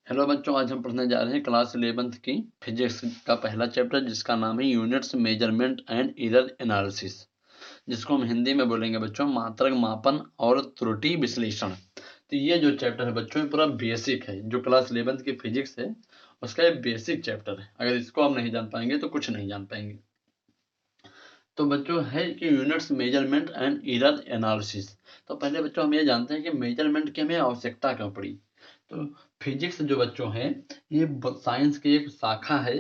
Hello बच्चों, आज हम पढ़ने जा रहे हैं क्लास 11th की फिजिक्स का पहला चैप्टर जिसका नाम है units measurement and error analysis, जिसको हम हिंदी में बोलेंगे बच्चों मात्रक मापन और त्रुटि विश्लेषण। तो ये जो चैप्टर है बच्चों पूरा बेसिक है, जो क्लास 11th की फिजिक्स है उसका एक बेसिक चैप्टर है। अगर इसको आप नहीं जान पाएंगे तो कुछ नहीं जान पाएंगे। तो बच्चों है कि units measurement and error analysis. तो पहले बच्चों हम ये जानते हैं कि मेजरमेंट की हमें आवश्यकता क्यों पड़ी। तो फिजिक्स जो बच्चों है ये साइंस की एक शाखा है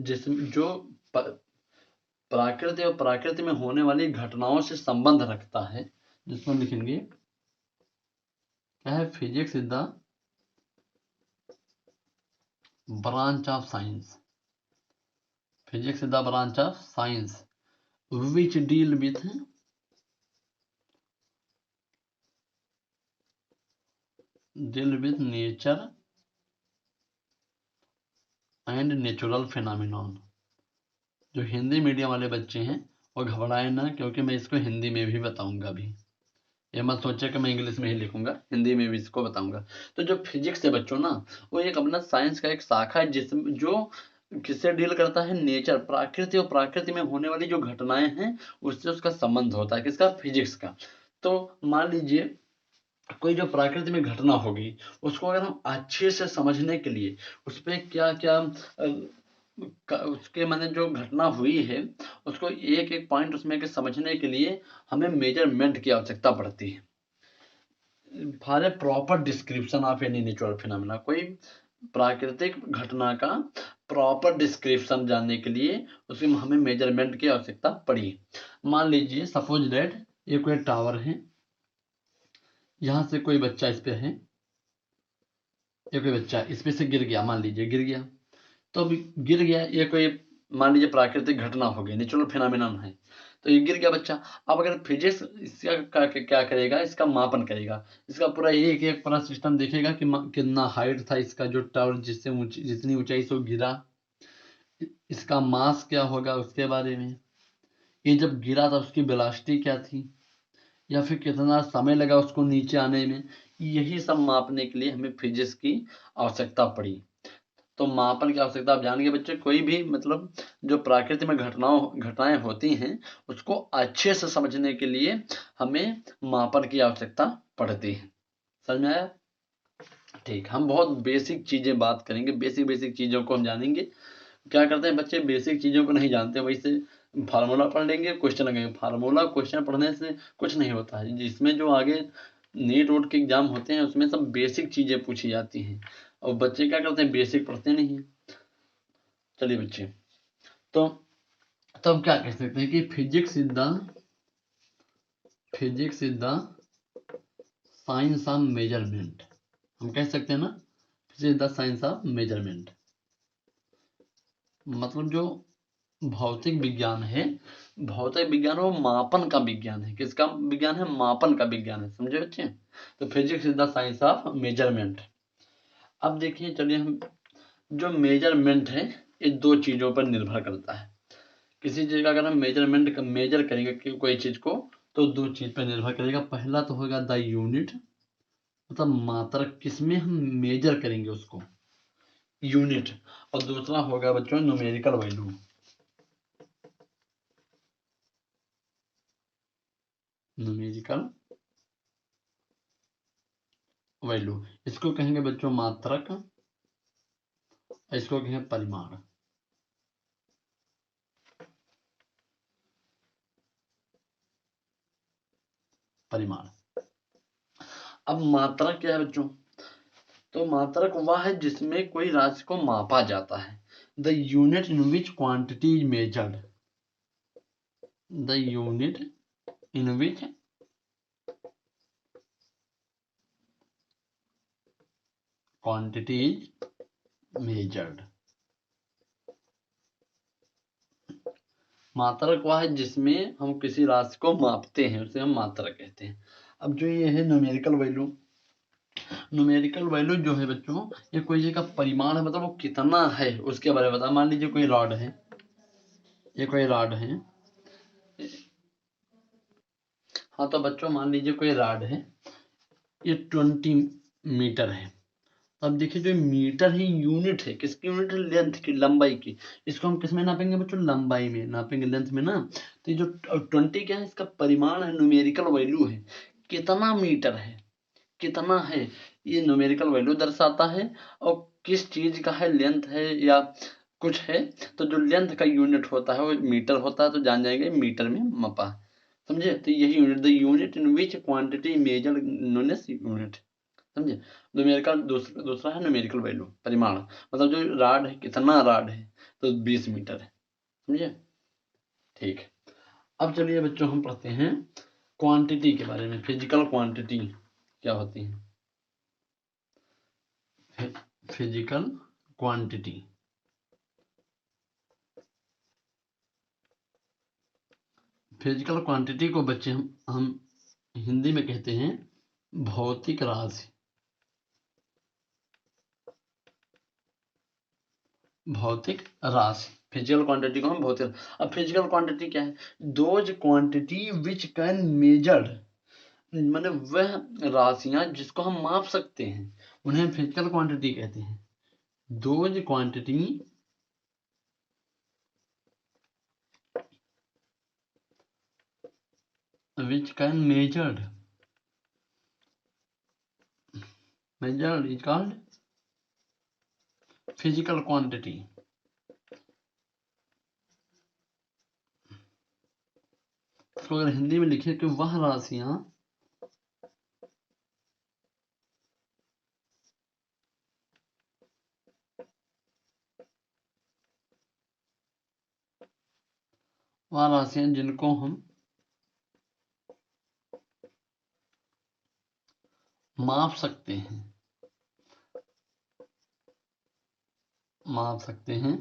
जिसमें जो प्रकृति और प्रकृति में होने वाली घटनाओं से संबंध रखता है, जिसको लिखेंगे क्या है, physics is the branch of science. Physics is the branch of science which deal with nature and natural phenomenon. जो हिंदी मीडियम वाले बच्चे हैं वो घबराए ना, क्योंकि मैं इसको हिंदी में भी बताऊंगा अभी। ये मत सोचे कि मैं इंग्लिश में ही लिखूंगा, हिंदी में भी इसको बताऊंगा। तो जो फिजिक्स है बच्चों ना, वो एक अपना साइंस का एक शाखा है जिसमें जो किससे डील करता है, नेचर प्रकृति और प्रकृति में होने वाली जो घटनाएं हैं उससे उसका संबंध होता है, किसका, फिजिक्स का। तो मान लीजिए कोई जो प्रकृति में घटना होगी उसको अगर हम अच्छे से समझने के लिए उस पर क्या क्या उसके माने जो घटना हुई है उसको एक एक पॉइंट उसमें के समझने के लिए हमें मेजरमेंट की आवश्यकता पड़ती है। For a proper description of any natural phenomena, कोई प्राकृतिक घटना का प्रॉपर डिस्क्रिप्शन जानने के लिए उसमें हमें मेजरमेंट की आवश्यकता पड़ी। मान लीजिए सपोज दैट ये कोई टावर है, यहाँ से कोई बच्चा इस पे है, ये कोई बच्चा इस पे से गिर गया, मान लीजिए गिर गया। तो अभी गिर गया, ये कोई मान लीजिए प्राकृतिक घटना हो गई, नेचुरल फिनोमिनन है। तो ये गिर गया बच्चा। अब अगर फिजिक्स इसका क्या करेगा, इसका मापन करेगा, इसका पूरा एक एक पूरा सिस्टम देखेगा कि कितना हाइट था इसका, जो टावर जिससे जितनी ऊंचाई से वो गिरा, इसका मास क्या होगा उसके बारे में, ये जब गिरा था उसकी वेलोसिटी क्या थी, या फिर कितना समय लगा उसको नीचे आने में। यही सब मापने के लिए हमें फिजिक्स की आवश्यकता पड़ी। तो मापन की आवश्यकता आप जान गए बच्चे, कोई भी मतलब जो प्रकृति में घटनाएं होती हैं उसको अच्छे से समझने के लिए हमें मापन की आवश्यकता पड़ती है। समझ में आया? ठीक, हम बहुत बेसिक चीजें बात करेंगे, बेसिक बेसिक चीजों को हम जानेंगे। क्या करते हैं बच्चे, बेसिक चीजों को नहीं जानते, वही से फार्मूला पढ़ लेंगे, क्वेश्चन लगेंगे। फार्मूला क्वेश्चन पढ़ने से कुछ नहीं होता है, जिसमें जो आगे नीट वोट के एग्जाम होते हैं उसमें सब बेसिक चीजें पूछी जाती हैं, और बच्चे क्या करते हैं, बेसिक पढ़ते नहीं है। चलिए बच्चे, तो तब क्या कह सकते हैं कि physics is the science of measurement. हम कह सकते हैं ना, physics is the science of measurement. मतलब जो भौतिक विज्ञान है, भौतिक विज्ञान वो मापन का विज्ञान है। किसका विज्ञान है, मापन का विज्ञान है। समझे बच्चे? तो physics is the science of measurement. अब देखिए, चलिए हम जो मेजरमेंट है ये दो चीजों पर निर्भर करता है। किसी चीज का अगर हम मेजर करेंगे कि कोई चीज को, तो दो चीज पर निर्भर करेगा। पहला तो होगा द यूनिट, मतलब मात्रक, किसमें हम मेजर करेंगे उसको, यूनिट। और दूसरा होगा बच्चों न्यूमेरिकल वैल्यू। न्यूमेरिकल वैल्यू, इसको कहेंगे बच्चों मात्रक, इसको कहेंगे परिमाण। परिमाण। अब मात्रक क्या है बच्चों, तो मात्रक वह है जिसमें कोई राशि को मापा जाता है। The unit in which quantity is measured, the unit in which quantity is measured. मात्रक वह है जिसमें हम किसी राशि को मापते हैं, उसे हम मात्रक कहते हैं। अब जो ये है न्यूमेरिकल वैल्यू, न्यूमेरिकल वैल्यू जो है बच्चों ये कोई चीज का परिमाण है, मतलब वो कितना है उसके बारे में बता। मान लीजिए कोई रॉड है, ये कोई रॉड है। हाँ तो बच्चों मान लीजिए कोई रॉड है, ये 20 मीटर है। अब देखिए जो मीटर ही यूनिट है, किसकी यूनिट है? लेंथ की, लंबाई की। इसको हम किस में नापेंगे बच्चों? लंबाई में नापेंगे, लेंथ में ना। तो ये जो 20 क्या है? इसका परिमाण है, न्यूमेरिकल वैल्यू है। कितना मीटर है, कितना है, ये न्यूमेरिकल वैल्यू दर्शाता है। और किस चीज का है? लेंथ है या कुछ है, तो जो लेंथ का यूनिट होता है वो मीटर होता है, तो जान जाएंगे मीटर में मपा। समझे? तो यही unit, the unit in which quantity measure known as unit. समझे? न्यूमेरिकल दूसरा है न्यूमेरिकल वैल्यू, परिमाण, मतलब जो राड है, कितना राड है, तो 20 मीटर है। समझे? ठीक है। अब चलिए बच्चों हम पढ़ते हैं क्वांटिटी के बारे में। फिजिकल क्वांटिटी क्या होती है? फिजिकल क्वांटिटी, फिजिकल क्वांटिटी को बच्चे हम हिंदी में कहते हैं भौतिक राशि। भौतिक राशि, फिजिकल क्वांटिटी को हम भौतिक। अब फिजिकल क्वांटिटी क्या है? Those quantity which can measured, माने वह राशियां जिसको हम माप सकते हैं, उन्हें फिजिकल क्वांटिटी कहते हैं। Those quantity which can measured is called physical quantity. इसको अगर हिंदी में लिखे कि वह राशियां जिनको हम माप सकते हैं,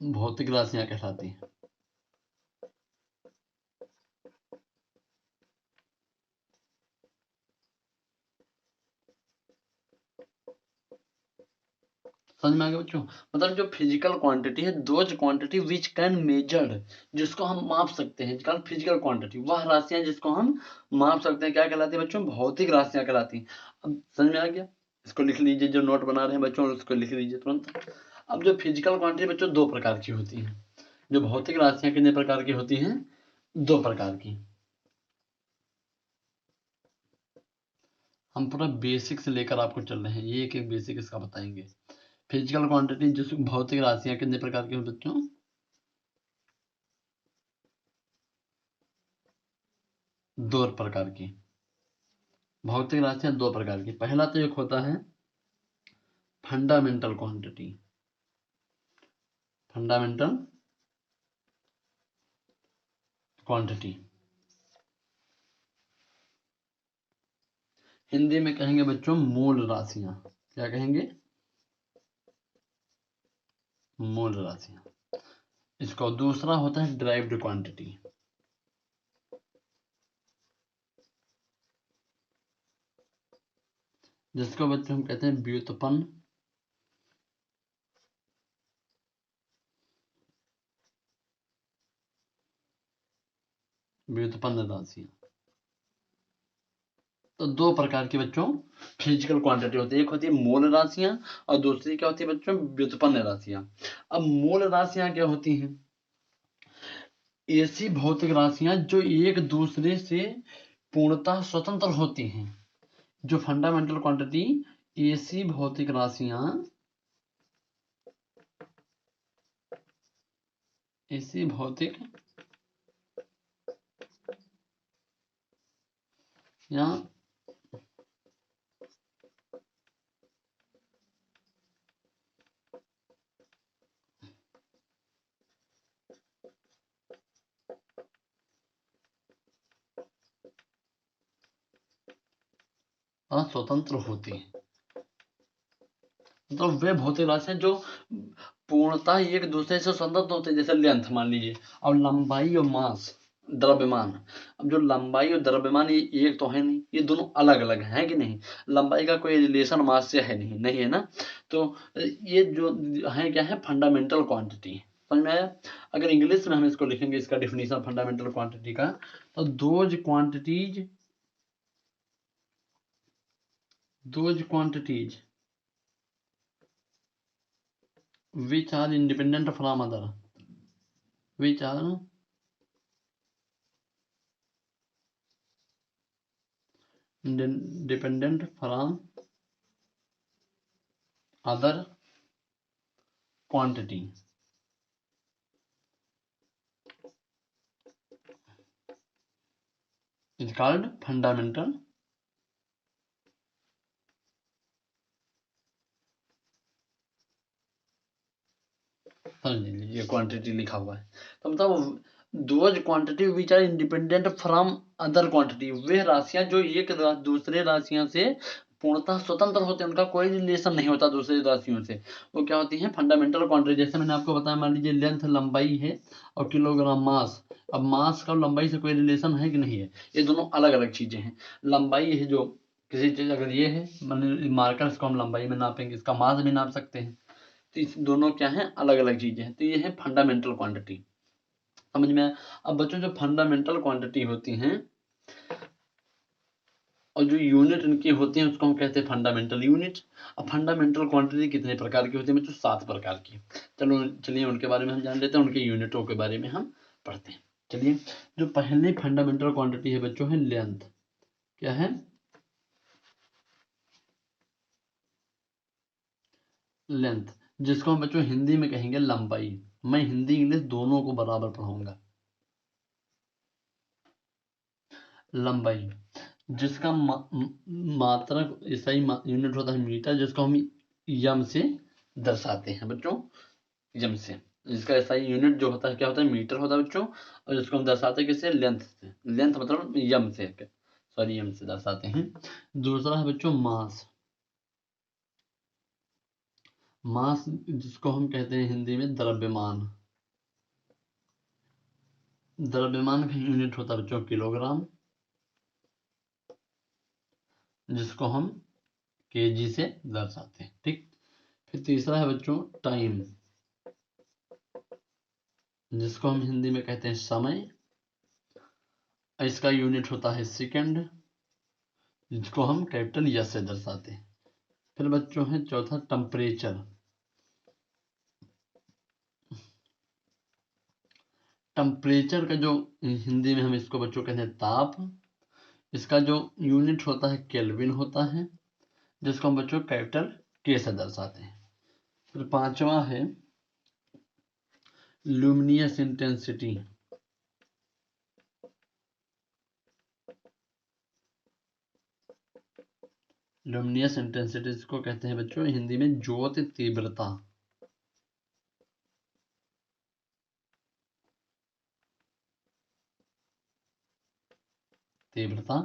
भौतिक राशियां कहलाती हैं। समझ में आ गया बच्चों? मतलब जो फिजिकल क्वांटिटी है, those quantity which can measured, जिसको हम माप सकते हैं, फिजिकल क्वांटिटी, वह राशियां जिसको हम माप सकते हैं, क्या कहलाती है बच्चों? भौतिक राशियां कहलाती हैं। अब समझ में आ गया? इसको लिख लीजिए, जो नोट बना रहे हैं बच्चों उसको लिख लीजिए तुरंत। अब जो फिजिकल क्वांटिटी बच्चों दो प्रकार की होती है। जो भौतिक राशियां कितने प्रकार की होती हैं? दो प्रकार की। हम पूरा बेसिक से लेकर आपको चल रहे हैं, ये एक एक बेसिक इसका बताएंगे। फिजिकल क्वांटिटी जो भौतिक राशियां कितने प्रकार की हैं बच्चों? दो प्रकार की। भौतिक राशियां दो प्रकार की। पहला तो एक होता है fundamental quantity, fundamental quantity, Hindi में कहेंगे बच्चों मूल राशियां। क्या कहेंगे? मूल राशियां। इसका दूसरा होता है डिराइव्ड क्वांटिटी, जिसको बच्चों हम कहते हैं व्युत्पन्न, व्युत्पन्न राशियां। तो दो प्रकार की बच्चों फिजिकल क्वांटिटी होती है, एक होती है मूल राशियां और दूसरी क्या होती है बच्चों? व्युत्पन्न राशियां। अब मूल राशियां क्या होती हैं? ऐसी भौतिक राशियां जो एक दूसरे से पूर्णतः स्वतंत्र होती हैं। जो फंडामेंटल क्वांटिटी, ऐसी भौतिक राशियां, ऐसी भौतिक या अस्वतंत्र होती हैं। मतलब वे भौतिक राशियां जो पूर्णतः एक दूसरे से स्वतंत्र होते हैं, जैसे लेंथ मान लीजिए, और लंबाई और मास, द्रव्यमान। अब जो लंबाई और द्रव्यमान ये एक तो है नहीं, ये दोनों अलग अलग हैं कि नहीं? लंबाई का कोई रिलेशन मास से है नहीं, नहीं है ना? तो ये जो है क्या है? Fundamental quantity. समझ में आया? अगर इंग्लिश में हम इसको लिखेंगे, इसका डिफिनीशन फंडामेंटल क्वांटिटी का, तो those quantities those quantities which are independent from other, which are dependent from other quantity is called fundamental ये क्वांटिटी लिखा हुआ है। तो मतलब those quantity which are independent from other quantity, वे राशियां जो एक दूसरे राशियां से पूर्णतः स्वतंत्र होते हैं, उनका कोई रिलेशन नहीं होता दूसरी राशियों से, वो क्या होती हैं फंडामेंटल क्वांटिटी। जैसे मैंने आपको बताया, मान लीजिए लेंथ लंबाई है और किलोग्राम मास। अब मास का लंबाई से कोई रिलेशन है कि नहीं है, ये दोनों अलग अलग चीजें हैं। लंबाई है जो किसी चीज, अगर ये है मार्कर, इसको हम लंबाई में नापेंगे, इसका मास भी नाप सकते हैं। तो इस दोनों क्या है, अलग अलग चीजें हैं। तो ये है फंडामेंटल क्वांटिटी, समझ में आया। अब बच्चों जो फंडामेंटल क्वांटिटी होती हैं और जो यूनिट इनकी होती हैं उसको हम कहते हैं फंडामेंटल यूनिट। अब फंडामेंटल क्वांटिटी कितने प्रकार की होती है बच्चों, 7 प्रकार की। चलिए उनके बारे में हम जान लेते हैं, उनके यूनिटों के बारे में हम पढ़ते हैं। चलिए, जो पहली फंडामेंटल क्वांटिटी है बच्चों है लेंथ। क्या है, लेंथ, जिसको हम बच्चों हिंदी में कहेंगे लंबाई। मैं हिंदी इंग्लिश दोनों को बराबर पढ़ाऊंगा। लंबाई, जिसका मात्रक सही यूनिट होता है मीटर, जिसको हम यम से दर्शाते हैं बच्चों, यम से। जिसका सही यूनिट जो होता है क्या होता है, मीटर होता है बच्चों, और जिसको हम दर्शाते हैं किससे, लेंथ से। लेंथ मतलब यम से, सॉरी यम से दर्शाते हैं। दूसरा है बच्चों मास। मास जिसको हम कहते हैं हिंदी में द्रव्यमान। द्रव्यमान का यूनिट होता है बच्चों किलोग्राम, जिसको हम केजी से दर्शाते हैं। ठीक, फिर तीसरा है बच्चों टाइम, जिसको हम हिंदी में कहते हैं समय। इसका यूनिट होता है सेकंड, जिसको हम कैपिटल एस से दर्शाते हैं। फिर बच्चों है चौथा टेम्परेचर। टेम्परेचर का जो हिंदी में हम इसको बच्चों कहते हैं ताप। इसका जो यूनिट होता है केल्विन होता है, जिसको हम बच्चों कैपिटल के से दर्शाते हैं। फिर पांचवा है लुमिनियस इंटेंसिटी। लुमिनियस इंटेंसिटी इसको कहते हैं बच्चों हिंदी में ज्योति तीव्रता। तीव्रता,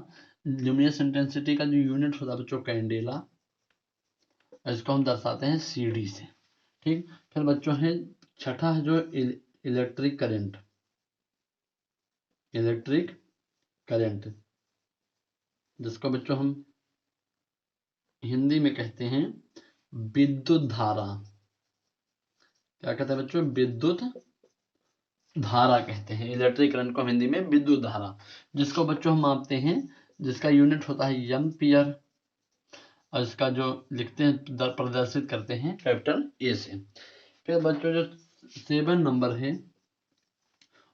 लुमिनियस इंटेंसिटी का जो यूनिट होता है बच्चों कैंडेला, इसको हम दर्शाते हैं सीडी से। ठीक, फिर बच्चों है छठा है जो इलेक्ट्रिक करंट। इलेक्ट्रिक करंट, जिसको बच्चों हम हिंदी में कहते हैं विद्युत धारा। क्या कहते हैं बच्चों, विद्युत धारा कहते हैं। इलेक्ट्रिक करंट को हम हिंदी में विद्युत धारा, जिसको बच्चों हम मापते हैं, जिसका यूनिट होता है एम्पियर, और इसका जो लिखते हैं प्रदर्शित करते हैं कैपिटल ए से। फिर बच्चों जो 7 नंबर है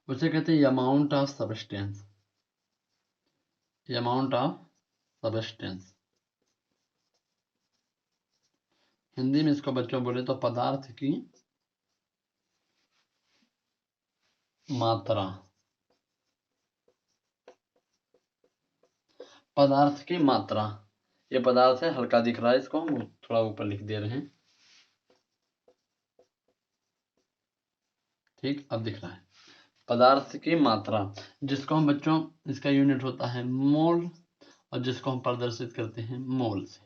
उसे कहते हैं amount of substance. Amount of substance, Hindi में इसको बच्चों बोले तो पदार्थ की मात्रा। पदार्थ की मात्रा, ये पदार्थ है, हल्का दिख रहा है, इसको हम थोड़ा ऊपर लिख दे रहे हैं। ठीक, अब दिख रहा है पदार्थ की मात्रा, जिसको हम बच्चों इसका यूनिट होता है मोल, और जिसको हम प्रदर्शित करते हैं मोल से।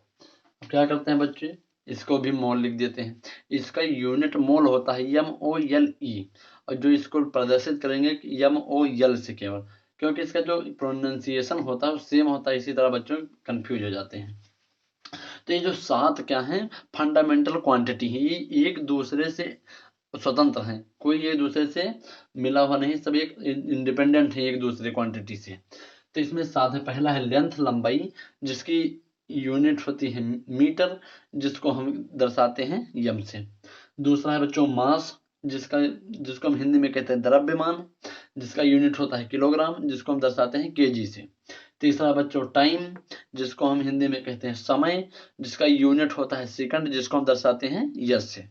अब क्या करते हैं बच्चे, इसको भी मोल लिख देते हैं। इसका यूनिट मोल होता है MOLE, और जो इसको प्रदर्शित करेंगे MOL से केवल, क्योंकि इसका जो प्रोनाउंसिएशन होता है वो सेम होता है, इसी तरह बच्चों कंफ्यूज हो जाते हैं। तो ये जो 7 क्या है फंडामेंटल क्वांटिटी है, ये एक दूसरे से स्वतंत्र हैं, कोई एक दूसरे से मिला हुआ नहीं, सब एक इंडिपेंडेंट है एक दूसरे क्वांटिटी से। तो इसमें 7 है। पहला है लेंथ लंबाई, जिसकी यूनिट होती है मीटर, जिसको हम दर्शाते हैं यम से। दूसरा है बच्चों मास, जिसको हम हिंदी में कहते हैं द्रव्यमान, जिसका यूनिट होता है किलोग्राम, जिसको हम दर्शाते हैं केजी से। तीसरा बच्चों टाइम, जिसको हम हिंदी में कहते हैं समय, जिसका यूनिट होता है सेकंड, जिसको हम दर्शाते हैं यस से।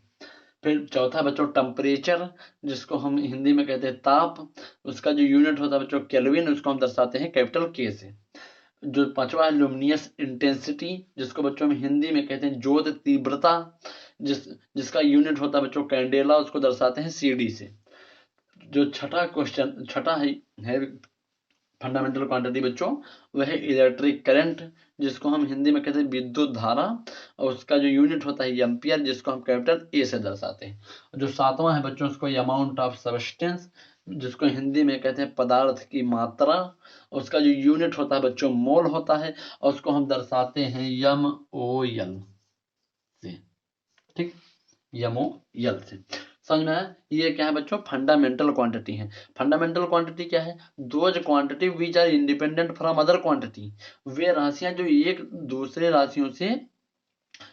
फिर चौथा बच्चों टेम्परेचर, जिसको हम हिंदी में कहते हैं ताप, उसका जो यूनिट होता है बच्चों केल्विन, उसको हम दर्शाते हैं कैपिटल के से। जो पांचवा है लुमिनियस इंटेंसिटी, जिसको बच्चों में हिंदी में कहते हैं ज्योत तीव्रता, जिसका यूनिट होता है बच्चों कैंडेला, उसको दर्शाते हैं सीडी से। जो छठा है फंडामेंटल क्वांटिटी बच्चों, वह है इलेक्ट्रिक करंट, जिसको हम हिंदी में कहते हैं विद्युत धारा, और उसका जो यूनिट होता है एम्पियर, जिसको हम कैपिटल ए से दर्शाते हैं। जो सातवां है बच्चों, उसको अमाउंट ऑफ सब्सटेंस, जिसको हिंदी में कहते हैं पदार्थ की मात्रा, उसका जो यूनिट होता है बच्चों मोल होता है, और उसको हम दर्शाते हैं यम ओ यल से। ठीक, यमो यल से। समझ में आया? ये क्या है बच्चों? फंडामेंटल क्वांटिटी है। फंडामेंटल क्वांटिटी क्या है? Those quantity which are independent from other quantity, वे राशियां जो एक दूसरे राशियों से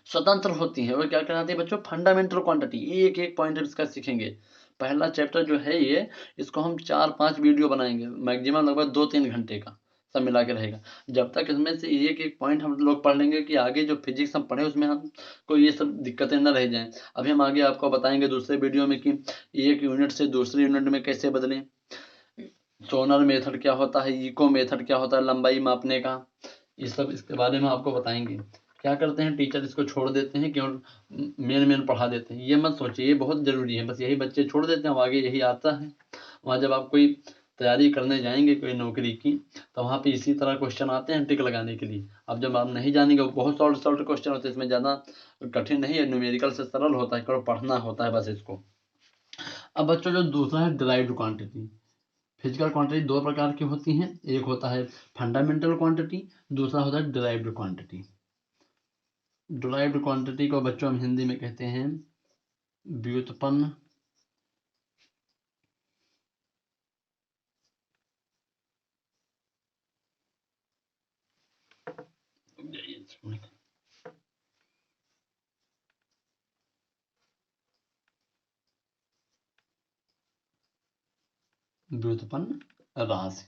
स्वतंत्र होती हैं, वो क्या कहलाती है बच्चों? Fundamental quantity. एक एक पॉइंट इसका सीखेंगे। पहला चैप्टर जो है ये, इसको हम 4-5 वीडियो बनाएंगे, मैक्सिमम लगभग 2-3 घंटे का सब मिला के रहेगा। जब तक इसमें से एक एक पॉइंट हम लोग पढ़ लेंगे कि आगे जो फिजिक्स हम पढ़े उसमें हम को ये सब दिक्कतें न रह जाएं। अभी हम आगे आपको बताएंगे दूसरे वीडियो में कि एक यूनिट से दूसरे यूनिट में कैसे बदलें, सोनर मेथड क्या होता है, इको मेथड क्या होता है लंबाई मापने का, ये सब इसके बारे में आपको बताएंगे। क्या करते हैं टीचर, इसको छोड़ देते हैं क्यों, मेन पढ़ा देते हैं, ये मत सोचिए, ये बहुत जरूरी है। बस यही बच्चे छोड़ देते हैं, अब आगे यही आता है। वहाँ जब आप कोई तैयारी करने जाएंगे कोई नौकरी की, तो वहाँ पे इसी तरह क्वेश्चन आते हैं टिक लगाने के लिए। अब जब आप नहीं जानेंगे, बहुत सॉल्ट क्वेश्चन होते हैं, इसमें ज़्यादा कठिन नहीं है, न्यूमेरिकल से सरल होता है, केवल पढ़ना होता है बस इसको। अब बच्चों जो दूसरा है डिराइव्ड क्वांटिटी। फिजिकल क्वांटिटी दो प्रकार की होती हैं, एक होता है फंडामेंटल क्वांटिटी, दूसरा होता है डिराइव्ड क्वांटिटी। डिराइव्ड क्वांटिटी को बच्चों हम हिंदी में कहते हैं व्युत्पन्न व्युत्पन्न राशि,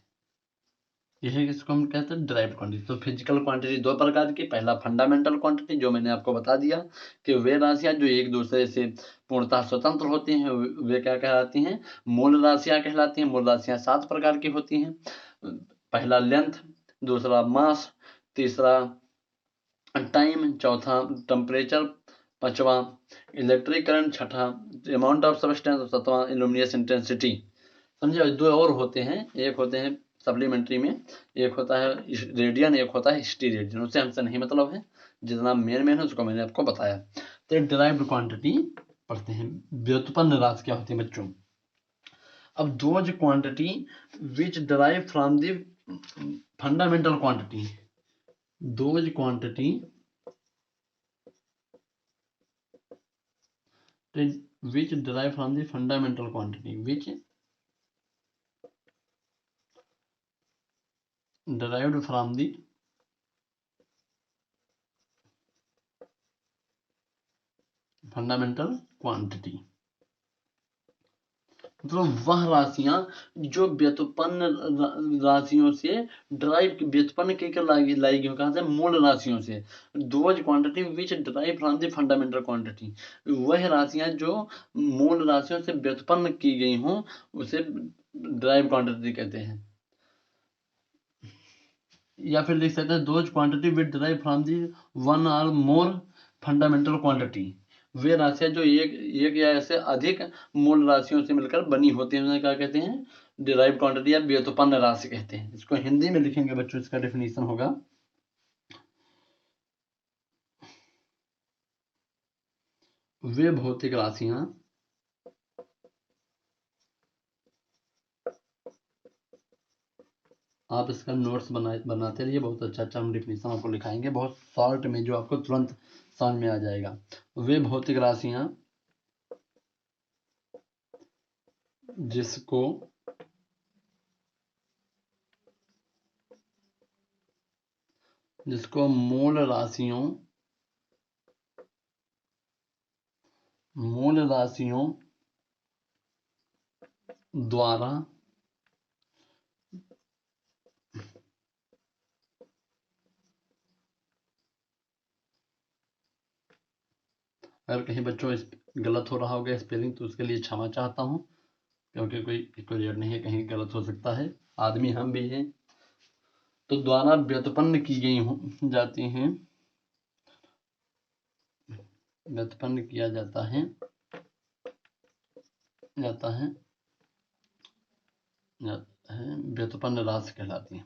यही इसको हम कहते हैं डिराइव्ड क्वांटिटी। तो फिजिकल क्वांटिटी दो प्रकार की, पहला फंडामेंटल क्वांटिटी, जो मैंने आपको बता दिया कि वे राशियां जो एक दूसरे से पूर्णतः स्वतंत्र होती हैं, वे क्या कहलाती हैं? मूल राशियां कहलाती हैं। मूल राशियां 7 प्रकार की होती हैं। पहला लेंथ, दूसरा मास, तीसरा टाइम, चौथा टेम्परेचर, पांचवा इलेक्ट्रिक करंट, छठा अमाउंट ऑफ सब्सटेंस, सातवां इल्यूमिनेशन इंटेंसिटी। समझे? दो और होते हैं, एक होते हैं सप्लीमेंट्री में, एक होता है रेडियन, एक होता है स्टीरेडियन, उससे हमसे नहीं मतलब है, जितना मेन है उसको मैंने आपको बताया। तो डिराइव्ड क्वांटिटी पढ़ते हैं। व्युत्पन्न राशि क्या होती है बच्चों? अब those quantity which derive from the fundamental quantity, those quantity which derive from the fundamental quantity, which derived from the fundamental quantity, मतलब वह राशियां जो व्युत्पन्न राशियों से ड्राइव, व्युत्पन्न के लाई गई, कहां से? मूल राशियों से। Those quantity which drive from the fundamental quantity, वह राशियां जो मूल राशियों से व्युत्पन्न की गई हों, उसे ड्राइव क्वांटिटी कहते हैं। या फिर लिख सकते हैं those quantity which drive from the one और मोर फंडामेंटल क्वांटिटी, वे राशियां जो एक या ऐसे अधिक मूल राशियों से मिलकर बनी होती हैं, उन्हें क्या कहते हैं? डिराइव क्वांटिटी या व्युत्पन्न राशि कहते हैं। इसको हिंदी में लिखेंगे बच्चों, इसका डेफिनेशन होगा वे भौतिक राशियां आप इसका नोट्स बनाते रहिए, बहुत अच्छा हम डिफिनेशन आपको लिखाएंगे बहुत शॉर्ट में, जो आपको तुरंत समझ में आ जाएगा। वे भौतिक राशियां जिसको जिसको मूल राशियों द्वारा अगर कहीं बच्चों गलत हो रहा होगा स्पेलिंग तो उसके लिए क्षमा चाहता हूँ, क्योंकि कोई क्लियर नहीं है, कहीं गलत हो सकता है, आदमी हम भी हैं। तो द्वारा व्युत्पन्न की गई जाती हैं, व्युत्पन्न किया जाता है व्युत्पन्न राशि कहलाती है।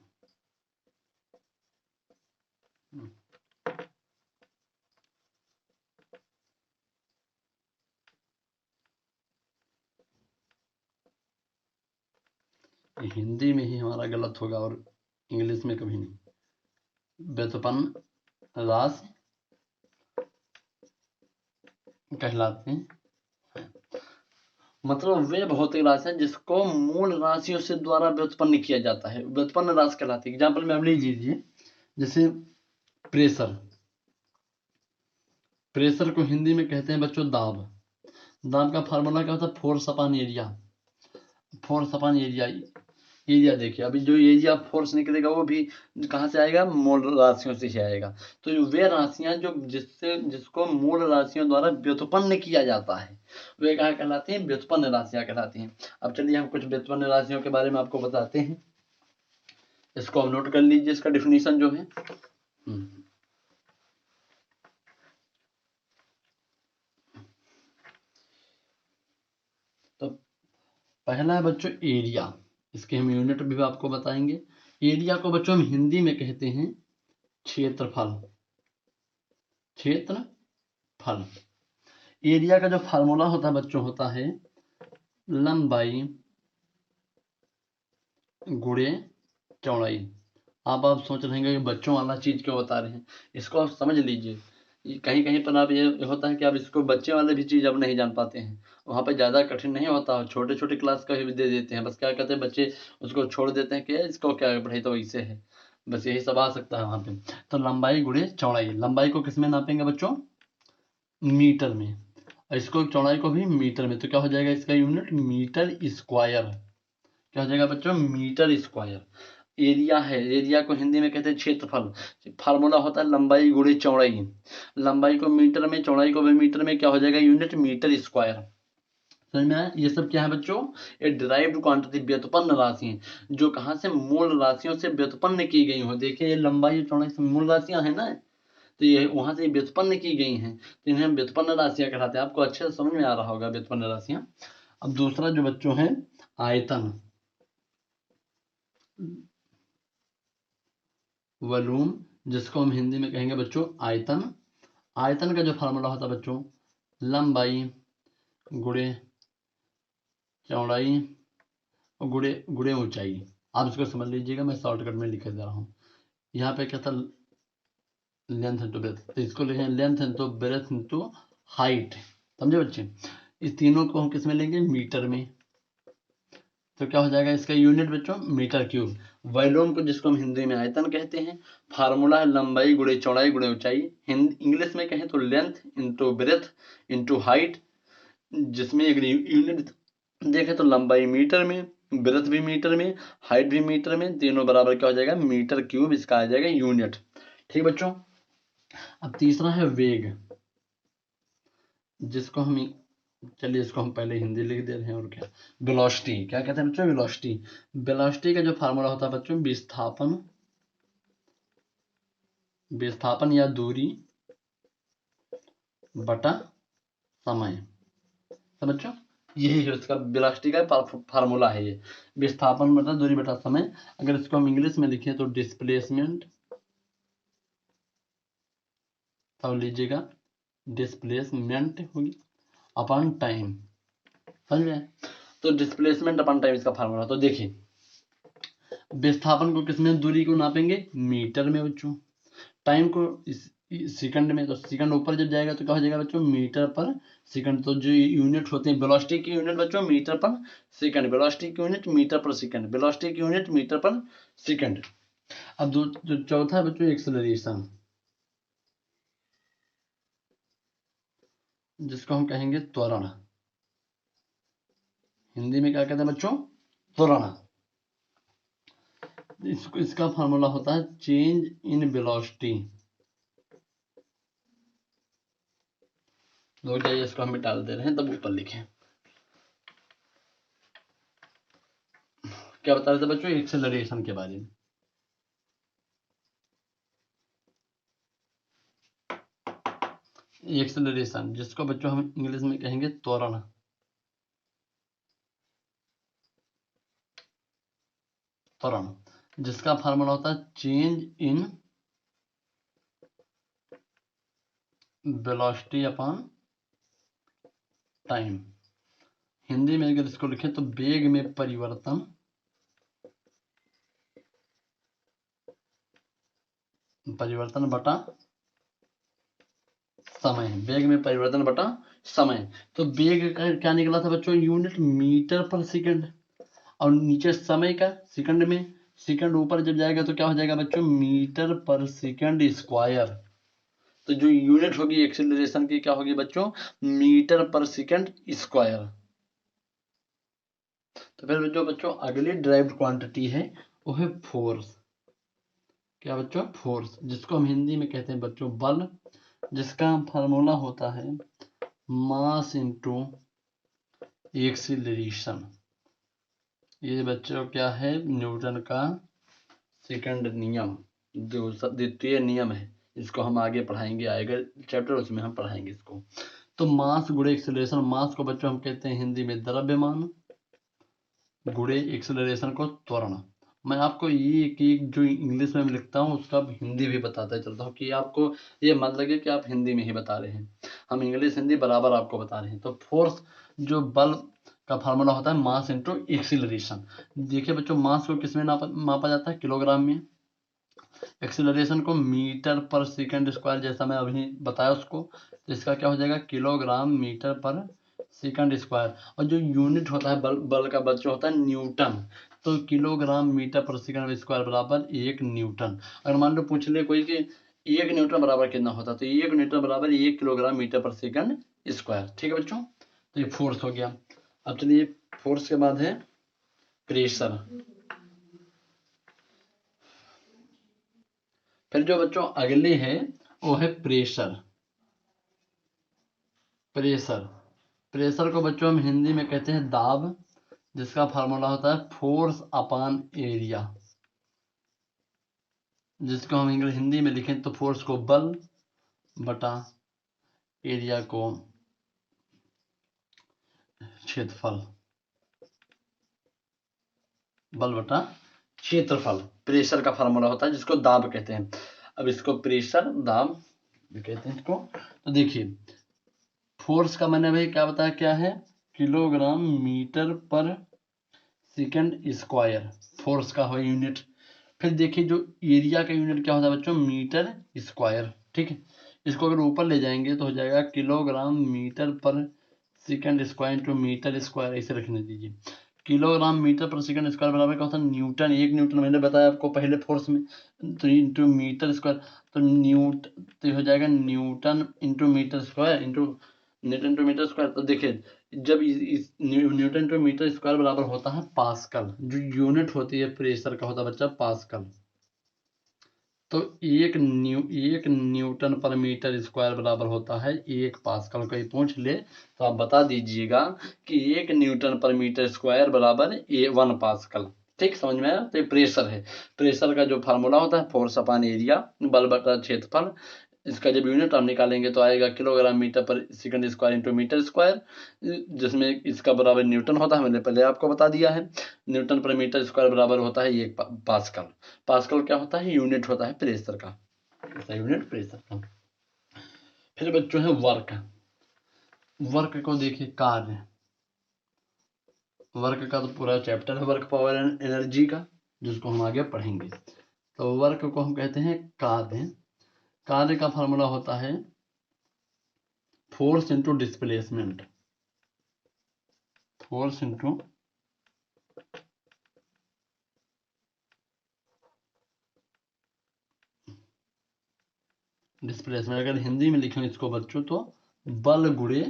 हिंदी में ही हमारा गलत होगा और इंग्लिश में कभी नहीं। व्युत्पन्न राशि कहलाते हैं, मतलब वे भौतिक राशि है जिसको मूल राशियों से द्वारा व्युत्पन्न किया जाता है, व्युत्पन्न राशि कहलाती है। एग्जाम्पल में आप लीजिए, जैसे प्रेशर को हिंदी में कहते हैं बच्चों दाब। दाब का फार्मूला क्या होता है? Force upon area. एरिया देखिए, अभी जो एरिया फोर्स निकलेगा वो भी कहाँ से आएगा? मूल राशियों से ही आएगा। तो वे राशियां जो जिसको मूल राशियों द्वारा व्युत्पन्न किया जाता है वे क्या कहलाती हैं? व्युत्पन्न राशियां कहलाती हैं। अब चलिए हम कुछ व्युत्पन्न राशियों के बारे में आपको बताते हैं। इसको आप नोट कर लीजिए, इसका डिफिनीशन जो है। तो पहला है बच्चों एरिया, इसके हम यूनिट भी आपको बताएंगे। एरिया को बच्चों हम हिंदी में कहते हैं क्षेत्रफल। एरिया का जो फार्मूला होता है बच्चों, होता है लंबाई गुणे चौड़ाई। आप सोच रहे हैं कि बच्चों वाला चीज क्यों बता रहे हैं, इसको आप समझ लीजिए। कहीं कहीं पर आप ये होता है कि आप इसको बच्चे वाले भी चीज अब नहीं जान पाते हैं, वहाँ पे ज्यादा कठिन नहीं होता, छोटे छोटे क्लास का भी दे देते हैं। बस क्या कहते हैं बच्चे उसको छोड़ देते हैं कि इसको क्या पढ़ाई तो वैसे है, बस यही सब आ सकता है वहाँ पे। तो लंबाई गुणे चौड़ाई, लंबाई को किसमें नापेंगे बच्चों? मीटर में। इसको चौड़ाई को भी मीटर में। तो क्या हो जाएगा इसका यूनिट? Metre square. क्या हो जाएगा बच्चों? Metre square. एरिया है, एरिया को हिंदी में कहते हैं क्षेत्रफल। फार्मूला होता है लंबाई गुणे चौड़ाई। लंबाई को मीटर में, चौड़ाई को भी मीटर में, क्या हो जाएगा? Unit metre square. समझ में आया? ये सब क्या है बच्चों? ये डिराइव्ड क्वांटिटी, व्युत्पन्न राशि है, जो कहाँ से? मूल राशियों से व्युत्पन्न की गई हो। देखिए ये लंबाई और चौड़ाई सब मूल राशियां है ना, तो ये वहां से व्युत्पन्न की गई हैं, तो इन्हें व्युत्पन्न राशियां कहलाते हैं। आपको अच्छे से समझ में आ रहा होगा व्युत्पन्न राशियां। अब दूसरा जो बच्चों है आयतन, वॉल्यूम, जिसको हम हिंदी में कहेंगे बच्चों आयतन। आयतन का जो फार्मूला होता है बच्चों लंबाई गुणे चौड़ाई और गुणे ऊंचाई। आप इसको समझ लीजिएगा, मैं शॉर्टकट में लिख दे रहा हूँ। यहाँ पे क्या था? लेंथ इंटू ब्रेथ, तो इसको लिखें length into breadth into height. समझे बच्चे? इस तीनों को हम किस में लेंगे? मीटर में। तो क्या हो जाएगा इसका यूनिट बच्चों? Metre cube. वॉल्यूम को जिसको हम हिंदी में आयतन कहते हैं, फार्मूला है लंबाई गुणे चौड़ाई गुणे ऊंचाई। इंग्लिश में कहें तो length into breadth into height, जिसमें एक यूनिट देखें तो लंबाई मीटर में, ब्रेथ भी मीटर में, हाइट भी मीटर में, तीनों बराबर क्या हो जाएगा? मीटर क्यूब, इसका आ जाएगा यूनिट। ठीक बच्चों। अब तीसरा है वेग, जिसको हम, चलिए इसको हम पहले हिंदी लिख दे रहे हैं और क्या। वेलोसिटी, क्या कहते हैं बच्चों? वेलोसिटी। वेलोसिटी का जो फार्मूला होता है बच्चों विस्थापन या दूरी बटा समय। तो बच्चों यही है उसका वेलोसिटी का फार्मूला है, ये विस्थापन बटा दूरी बटा समय। अगर इसको हम इंग्लिश में लिखें तो डिस्प्लेसमेंट, तो लीजिएगा डिस्प्लेसमेंट होगी अपॉन टाइम। समझ में? तो डिस्प्लेसमेंट अपॉन टाइम इसका फार्मूला। तो देखिए विस्थापन को किसमें, दूरी को नापेंगे मीटर में बच्चों, टाइम को सेकंड में। तो सेकंड ऊपर जब जाएगा तो क्या हो जाएगा बच्चों? Metre per second. तो जो यूनिट होते हैं वेलोसिटी की यूनिट बच्चों मीटर पर सेकंड, वेलोसिटी की unit metre per second, velocity की यूनिट मीटर पर सेकंड। अब जो चौथा है बच्चों एक्सेलरेशन, जिसको हम कहेंगे त्वरण। हिंदी में क्या कहते हैं बच्चों? त्वरण। इसका फार्मूला होता है चेंज इन वेलोसिटी। लोग जाइए इसको हम मिटा दे रहे हैं, तब ऊपर लिखें। क्या बता रहे थे बच्चों? एक्सेलरेशन के बारे में। एक्सेलरेशन, जिसको बच्चों हम इंग्लिश में कहेंगे त्वरण। त्वरण, जिसका फार्मूला होता है change in velocity upon time. Hindi में अगर इसको लिखें तो वेग में परिवर्तन बटा समय। वेग में परिवर्तन बटा समय। तो वेग का क्या निकला था बच्चों? यूनिट मीटर पर सेकंड, और नीचे समय का सेकंड में। सेकंड ऊपर जब जाएगा तो क्या हो जाएगा बच्चों? Metre per second square. तो जो यूनिट होगी एक्सेलरेशन की क्या होगी बच्चों? Metre per second square. तो फिर जो बच्चों अगली ड्राइव्ड क्वांटिटी है वो है फोर्स। क्या बच्चों? फोर्स, जिसको हम हिंदी में कहते हैं बच्चों बल, जिसका फार्मूला होता है मास इंटू एक्सीलरेशन। ये बच्चों क्या है? न्यूटन का सेकंड नियम, जो द्वितीय नियम है। इसको हम आगे पढ़ाएंगे, आएगा चैप्टर उसमें हम पढ़ाएंगे इसको। तो मास गुणे एक्सेलरेशन, मास को बच्चों हम कहते हैं हिंदी में द्रव्यमान, गुणे एक्सेलरेशन को त्वरण। मैं आपको ये एक जो इंग्लिश में लिखता हूँ उसका हिंदी भी बताता चलता हूँ, कि आपको ये मत लगे कि आप हिंदी में ही बता रहे हैं, हम इंग्लिश हिंदी बराबर आपको बता रहे हैं। तो फोर्स, जो बल का फार्मूला होता है मास इंटू एक्सीलरेशन। देखिए बच्चों, मास को किसमें मापा जाता है? किलोग्राम में। एक्सीलरेशन को मीटर पर सेकंड स्क्वायर, जैसा मैं अभी बताया उसको। तो इसका क्या हो जाएगा? Kilogram metre per second square. और जो यूनिट होता है बल का बच्चा होता है न्यूटन। तो kilogram metre per second square बराबर 1 न्यूटन। अगर मान लो पूछ ले कोई कि 1 न्यूटन बराबर कितना होता है, तो 1 न्यूटन बराबर 1 kilogram metre per second square. ठीक है बच्चों, तो ये फोर्स हो गया। अब चलिए, फोर्स के बाद है प्रेशर। फिर जो बच्चों अगले है वो है प्रेशर। प्रेशर, प्रेशर को बच्चों हम हिंदी में कहते हैं दाब, जिसका फार्मूला होता है फोर्स अपॉन एरिया। जिसको हम इंग्लिश हिंदी में लिखें तो फोर्स को बल बटा एरिया को क्षेत्रफल। बल बटा क्षेत्रफल प्रेशर का फार्मूला होता है, जिसको दाब कहते हैं। अब इसको प्रेशर दाब कहते हैं इसको। तो देखिए, फोर्स का मैंने भाई क्या बताया, क्या है? Kilogram metre per second square force का हो यूनिट। फिर देखिए, जो एरिया का यूनिट क्या होता है बच्चों? Metre square. ठीक है, इसको अगर ऊपर ले जाएंगे तो हो जाएगा kilogram metre per second square into metre square, ऐसे रखने दीजिए। Kilogram metre per second square बराबर क्या होता है? न्यूटन। 1 न्यूटन मैंने बताया आपको पहले फोर्स में, तो इंटू मीटर स्क्वायर। तो तो हो जाएगा newton into metre square into newton to metre square. तो देखिए, जब इस न्यूटन टू मीटर स्क्वायर बराबर होता है पास्कल, जो यूनिट होती है प्रेशर का होता है बच्चा पास्कल। तो एक न्यूटन पर मीटर स्क्वायर बराबर होता है 1 पास्कल। कोई पूछ ले तो आप बता दीजिएगा कि 1 न्यूटन पर मीटर स्क्वायर बराबर 1 पास्कल। ठीक, समझ में आया? तो ये प्रेशर है। प्रेशर का जो फार्मूला होता है फोर्स अपॉन एरिया, बल बटा क्षेत्रफल। इसका जब यूनिट हम निकालेंगे तो आएगा kilogram metre per second square into metre square, जिसमें इसका बराबर न्यूटन होता है, मैंने पहले आपको बता दिया है। न्यूटन पर मीटर स्क्वायर बराबर होता है 1 पास्कल। पास्कल क्या होता है? यूनिट होता है प्रेशर का, यूनिट प्रेशर का। फिर बच्चों है वर्क। वर्क को देखिए, कार्य। वर्क का तो पूरा चैप्टर है वर्क पावर एंड एनर्जी का, जिसको हम आगे पढ़ेंगे। तो वर्क को हम कहते हैं कार्य। कार्य का फार्मूला होता है force into displacement. Force into displacement अगर हिंदी में लिखें इसको बच्चों तो बल गुणे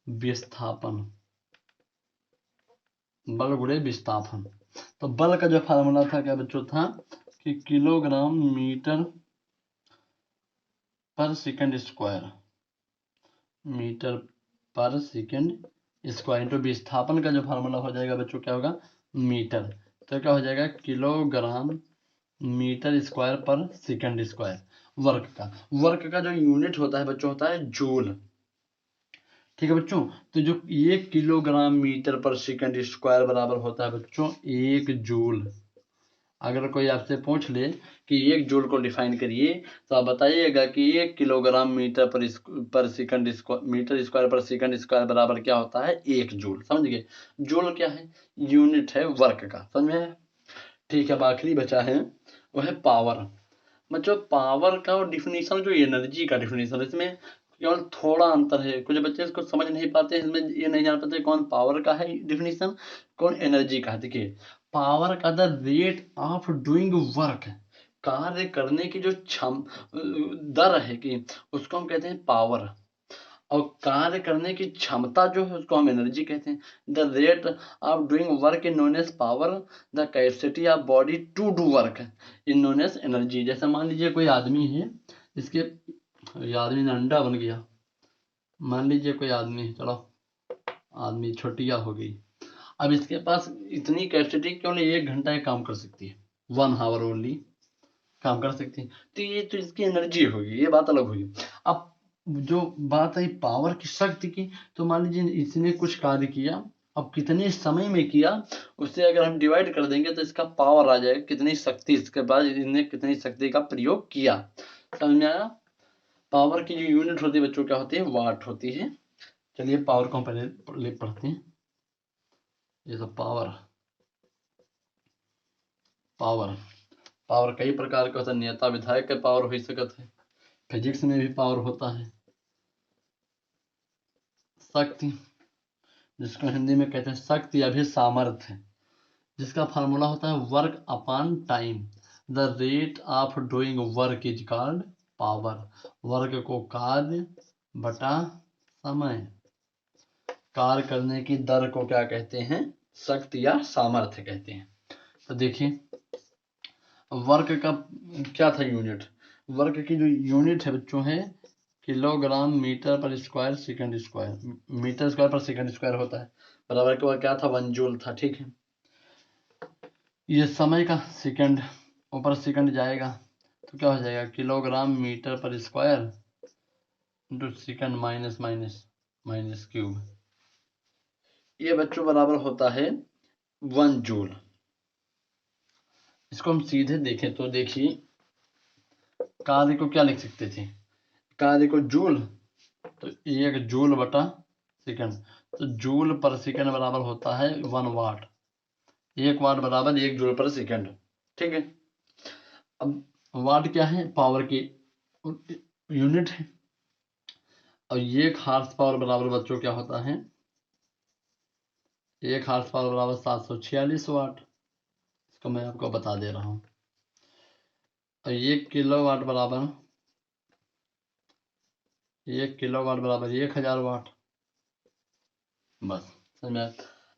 विस्थापन, बल गुणे विस्थापन। तो बल का जो फार्मूला था क्या बच्चों था कि kilogram metre per second square, metre per second square into विस्थापन का जो फार्मूला हो जाएगा बच्चों क्या होगा मीटर। तो क्या हो जाएगा kilogram metre square per second square. Work का जो यूनिट होता है बच्चों होता है जूल। ठीक है बच्चों, तो जो 1 kilogram metre per second square बराबर होता है बच्चों 1 जूल। अगर कोई आपसे पूछ ले कि 1 जूल को डिफाइन करिए तो आप बताइएगा कि 1 kilogram metre second square, metre square per second square बराबर क्या होता है 1 जूल। समझ गए, जूल क्या है यूनिट है वर्क का, समझ में। ठीक है, अब आखिरी बचा है वो है पावर। मतलब पावर का डिफिनीशन जो एनर्जी का डिफिनीशन, इसमें केवल थोड़ा अंतर है। कुछ बच्चे इसको समझ नहीं पाते हैं, इसमें ये नहीं जान पाते कौन पावर का है डिफिनीशन, कौन एनर्जी का है। देखिए पावर का the rate of doing work, कार्य करने की जो दर है कि उसको हम कहते हैं पावर। और कार्य करने की क्षमता जो है उसको हम एनर्जी कहते हैं। The rate of doing work in known as power, the capacity of body to do work in known as energy. जैसे मान लीजिए कोई आदमी है इसके, ये आदमी ने अंडा बन गया, मान लीजिए कोई आदमी है, चलो आदमी छोटिया हो गई, अब इसके पास इतनी कैपेसिटी केवल 1 घंटा ही काम कर सकती है, 1 आवर ओनली काम कर सकती है। तो ये तो इसकी एनर्जी होगी, ये बात अलग होगी। अब जो बात है पावर की, शक्ति की, तो मान लीजिए इसने कुछ कार्य किया, अब कितने समय में किया उससे अगर हम डिवाइड कर देंगे तो इसका पावर आ जाएगा, कितनी शक्ति इसके बाद इसने कितनी शक्ति का प्रयोग किया। समझ में आया। पावर की जो यूनिट होती है बच्चों क्या होती है वाट होती है। चलिए पावर को हम पहले पढ़ते हैं। ये सब पावर, पावर पावर कई प्रकार का होता है। नेता विधायक का पावर हो सकता है, फिजिक्स में भी पावर होता है। शक्ति, जिसको हिंदी में कहते हैं शक्ति या फिर सामर्थ्य, जिसका फार्मूला होता है work upon time. The rate of doing work is called power. Work को कार्य बटा समय, कार्य करने की दर को क्या कहते हैं शक्ति या सामर्थ्य कहते हैं। तो देखिए वर्क का क्या था यूनिट, वर्क की जो यूनिट है बच्चों है kilogram metre per square second square, metre square per second square होता है, बराबर के बाद क्या था 1 जूल था। ठीक है, ये समय का सेकंड ऊपर सेकंड जाएगा तो क्या हो जाएगा kilogram metre per square into second minus minus minus cube, ये बच्चों बराबर होता है 1 जूल। इसको हम सीधे देखें तो देखिए कार्य को क्या लिख सकते थे, कार्य को जूल, तो 1 जूल बटा सेकंड, तो जूल पर सेकंड बराबर होता है 1 वाट, 1 वाट बराबर 1 जूल पर सेकंड। ठीक है, अब वाट क्या है पावर की यूनिट है, और 1 हार्स पावर बराबर बच्चों क्या होता है 1 हार्स पावर बराबर 746 वाट। इसको मैं आपको बता दे रहा हूँ। और 1 किलोवाट बराबर 1 किलोवाट बराबर 1000 वाट। बस समझ में आया?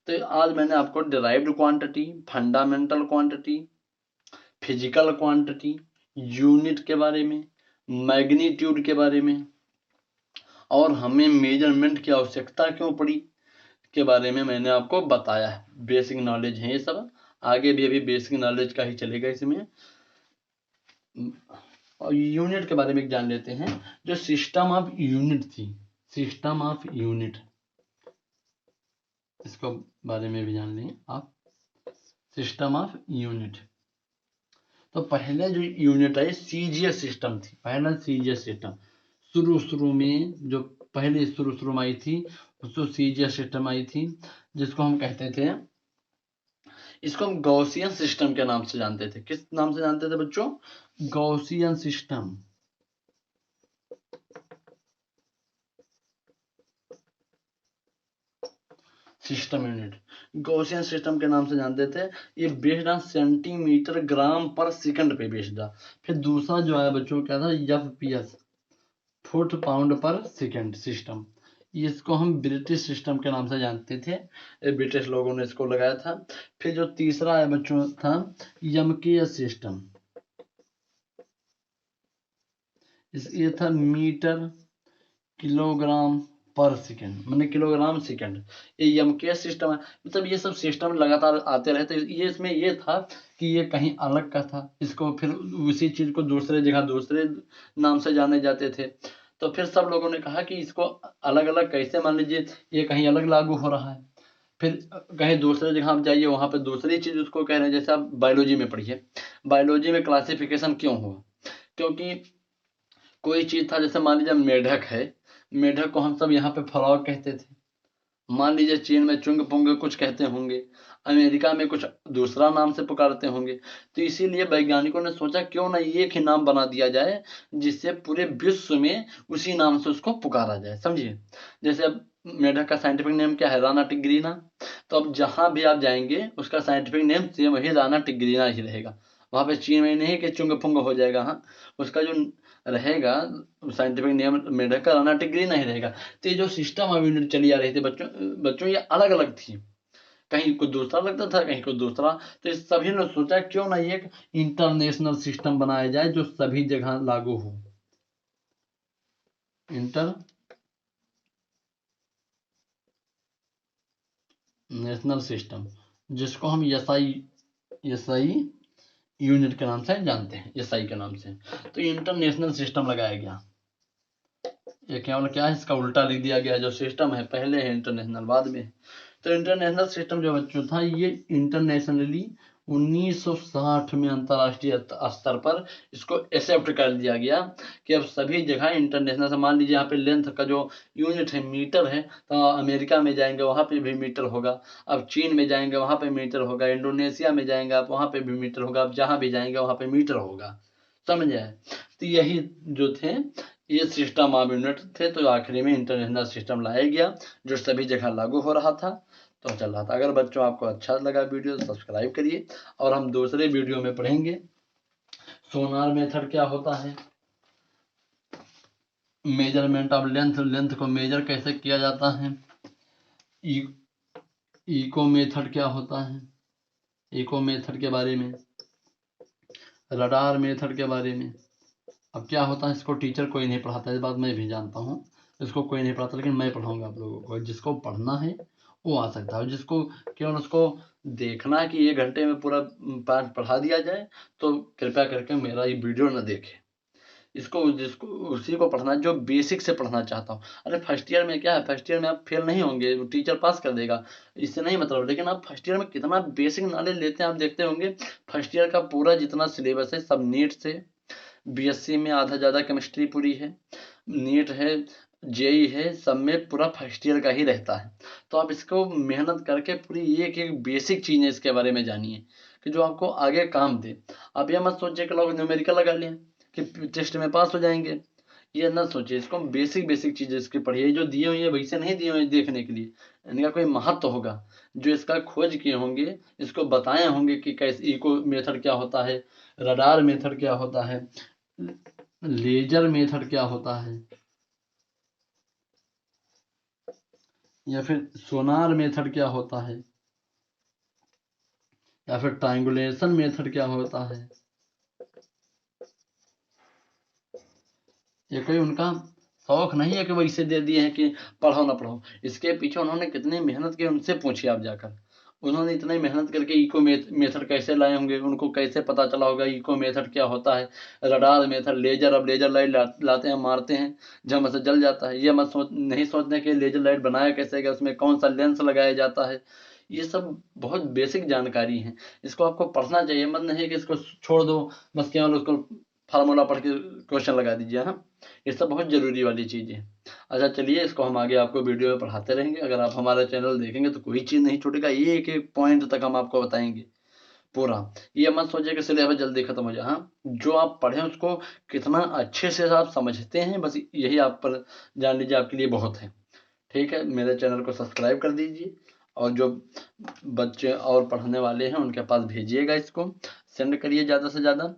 तो आज मैंने आपको derived quantity, fundamental quantity, physical quantity, unit के बारे में, मैग्नीट्यूड के बारे में, और हमें मेजरमेंट की आवश्यकता क्यों पड़ी के बारे में मैंने आपको बताया है। बेसिक नॉलेज है ये सब, आगे भी अभी बेसिक नॉलेज का ही चलेगा इसमें। और यूनिट के बारे में जान लेते हैं, जो सिस्टम ऑफ यूनिट थी, सिस्टम ऑफ यूनिट, इसको बारे में भी जान लें आप। सिस्टम ऑफ यूनिट, तो पहले जो यूनिट है सीजीएस सिस्टम थी, पहला सीजीएस सिस्टम शुरू में जो पहले शुरू में आई थी उसको सीजीएस सिस्टम आई थी, जिसको हम कहते थे, इसको हम गॉसियन सिस्टम के नाम से जानते थे। किस नाम से जानते थे बच्चों Gaussian system. System unit Gaussian system के नाम से जानते थे। ये बेस्ड ऑन सेंटीमीटर ग्राम पर सेकंड पे बेस्ड था। फिर दूसरा जो है बच्चों क्या था, FPS, फुट पाउंड पर सेकंड सिस्टम। इसको हम ब्रिटिश सिस्टम के नाम से जानते थे, ब्रिटिश लोगों ने इसको लगाया था। फिर जो तीसरा है बच्चों था यमकीय सिस्टम, ये था मीटर किलोग्राम पर सेकंड, मैंने किलोग्राम सेकंड। ये यमकीय सिस्टम है, मतलब ये सब सिस्टम लगातार आते रहते। ये इसमें ये था कि ये कहीं अलग का था, इसको फिर उसी चीज को दूसरे जगह दूसरे नाम से जाने जाते थे। तो फिर सब लोगों ने कहा कि इसको अलग अलग कैसे, मान लीजिए ये कहीं अलग लागू हो रहा है, फिर कहीं दूसरे जगह आप जाइए वहां पर दूसरी चीज उसको कह रहे हैं। जैसे आप बायोलॉजी में पढ़िए, बायोलॉजी में क्लासिफिकेशन क्यों हुआ, क्योंकि कोई चीज था, जैसे मान लीजिए मेढक है, मेढक को हम सब यहाँ पे फ्रॉग कहते थे। मान लीजिए चीन में चुंग पुंग कुछ कहते होंगे, अमेरिका में कुछ दूसरा नाम से पुकारते होंगे। तो इसीलिए वैज्ञानिकों ने सोचा क्यों ना एक ही नाम बना दिया जाए, जिससे पूरे विश्व में उसी नाम से उसको पुकारा जाए, समझिए। जैसे अब मेढक का साइंटिफिक नेम क्या है, राना टिग्रीना। तो अब जहां भी आप जाएंगे उसका साइंटिफिक नेम सेम वही राना टिग्रीना ही रहेगा। वहां पे चीन में नहीं कि चुंग पुंग हो जाएगा, हाँ, उसका जो रहेगा साइंटिफिक नेम मेढक का राना टिग्रीना ही रहेगा। तो ये जो सिस्टम ऑफ यूनिट चली आ रही थी बच्चों बच्चों ये अलग अलग थी, कहीं कुछ दूसरा लगता था, कहीं कुछ दूसरा। तो इस सभी ने सोचा क्यों ना एक इंटरनेशनल सिस्टम बनाया जाए जो सभी जगह लागू हो। इंटरनेशनल सिस्टम, जिसको हम एसआई यूनिट के नाम से जानते हैं, एसआई के नाम से। तो इंटरनेशनल सिस्टम लगाया गया। ये केवल क्या है, इसका उल्टा लिख दिया गया, जो सिस्टम है पहले है इंटरनेशनल बाद में। तो इंटरनेशनल सिस्टम जो बच्चों था ये इंटरनेशनली 1960 में अंतरराष्ट्रीय स्तर पर इसको एक्सेप्ट कर दिया गया कि अब सभी जगह इंटरनेशनल से, मान लीजिए यहाँ पे लेंथ का जो यूनिट है मीटर है, तो अमेरिका में जाएंगे वहाँ पे भी मीटर होगा। अब चीन में जाएंगे वहाँ पे मीटर होगा, इंडोनेशिया में जाएंगे आप वहाँ पे भी मीटर होगा, अब जहाँ भी जाएंगे वहाँ पे मीटर होगा, समझ आए। तो यही जो थे ये सिस्टम ऑफ यूनिट थे। तो आखिरी में इंटरनेशनल सिस्टम लाया गया जो सभी जगह लागू हो रहा था, तो चल रहा था। अगर बच्चों आपको अच्छा लगा वीडियो तो सब्सक्राइब करिए, और हम दूसरे वीडियो में पढ़ेंगे सोनार मेथड क्या होता है, मेजरमेंट ऑफ लेंथ, लेंथ को मेजर कैसे किया जाता है, इको मेथड क्या होता है, इको मेथड के बारे में, रडार मेथड के बारे में। अब क्या होता है, इसको टीचर कोई नहीं पढ़ाता, इस बात मैं भी जानता हूँ, इसको कोई नहीं पढ़ाता, लेकिन मैं पढ़ाऊंगा आप लोगों को। जिसको पढ़ना है वो आ सकता है, जिसको केवल उसको देखना है कि 1 घंटे में पूरा पाठ पढ़ा दिया जाए, तो कृपया करके मेरा ये वीडियो न देखे। इसको जिसको उसी को पढ़ना है जो बेसिक से पढ़ना चाहता हूँ। अरे फर्स्ट ईयर में क्या है, फर्स्ट ईयर में आप फेल नहीं होंगे, टीचर पास कर देगा, इससे नहीं मतलब। लेकिन आप फर्स्ट ईयर में कितना बेसिक नॉलेज लेते हैं आप देखते होंगे। फर्स्ट ईयर का पूरा जितना सिलेबस है सब नीट से, बीएससी में आधा ज़्यादा केमिस्ट्री पूरी है, नीट है, जेई है, सब में पूरा फर्स्ट ईयर का ही रहता है। तो आप इसको मेहनत करके पूरी एक एक बेसिक चीज़ें इसके बारे में जानिए कि जो आपको आगे काम दे। आप ये मत सोचिए कि लोग न्यूमेरिकल लगा लें कि टेस्ट में पास हो जाएंगे, ये ना सोचिए। इसको बेसिक बेसिक चीज़ें इसकी पढ़िए, जो दिए हुए हैं वैसे नहीं दिए हुए देखने के लिए, इनका कोई महत्व होगा, जो इसका खोज किए होंगे, इसको बताए होंगे कि कैसे इको मेथड क्या होता है, रडार मेथड क्या होता है, लेजर मेथड क्या होता है, या फिर सोनार मेथड क्या होता है, या फिर ट्रायंगुलेशन मेथड क्या होता है। ये कोई उनका शौक नहीं है कि वैसे दे दिए हैं कि पढ़ो ना पढ़ो। इसके पीछे उन्होंने कितनी मेहनत की, उनसे पूछिए आप जाकर। उन्होंने इतनी मेहनत करके इको मेथड कैसे लाए होंगे, उनको कैसे पता चला होगा इको मेथड क्या होता है, रडार मेथड, लेजर, अब लेजर लाइट लाते हैं, मारते हैं, झम से जल जाता है। ये मत नहीं सोचते कि लेजर लाइट बनाया कैसे गया, उसमें कौन सा लेंस लगाया जाता है। ये सब बहुत बेसिक जानकारी है, इसको आपको पढ़ना चाहिए। मत नहीं कि इसको छोड़ दो, बस केवल उसको फार्मूला पढ़ के क्वेश्चन लगा दीजिए। हाँ, ये सब बहुत जरूरी वाली चीज़ है। अच्छा चलिए, इसको हम आगे आपको वीडियो में पढ़ाते रहेंगे। अगर आप हमारा चैनल देखेंगे तो कोई चीज़ नहीं छूटेगा, एक एक पॉइंट तक हम आपको बताएंगे पूरा। ये मत सोचिए कि सिलेबस जल्दी खत्म हो जाए। हाँ, जो आप पढ़ें उसको कितना अच्छे से आप समझते हैं, बस यही आप पर जान लीजिए आपके लिए बहुत है। ठीक है, मेरे चैनल को सब्सक्राइब कर दीजिए और जो बच्चे और पढ़ने वाले हैं उनके पास भेजिएगा, इसको सेंड करिए ज़्यादा से ज़्यादा,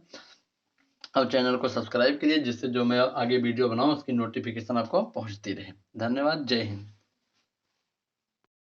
और चैनल को सब्सक्राइब करिए जिससे जो मैं आगे वीडियो बनाऊँ उसकी नोटिफिकेशन आपको पहुँचती रहे। धन्यवाद। जय हिंद।